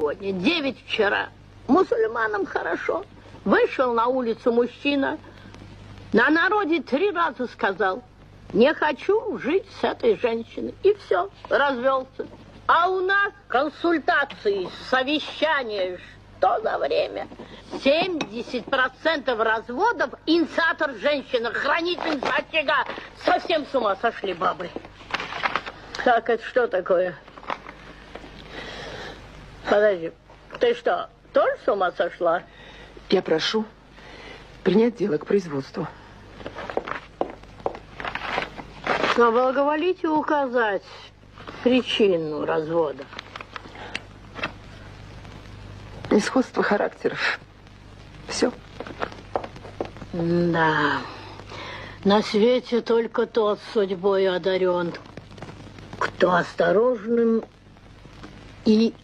сегодня, 9 вчера. Мусульманам хорошо. Вышел на улицу мужчина, на народе 3 раза сказал: не хочу жить с этой женщиной. И все, развелся. А у нас консультации, совещания, что за время? 70% разводов инициатор женщина, хранительница очага. Совсем с ума сошли бабы. Так, это что такое? Подожди, ты что, тоже с ума сошла? Я прошу принять дело к производству. Соблаговолите указать причину развода. Несходство характеров. Все. Да. На свете только тот судьбой одарен, кто осторожным и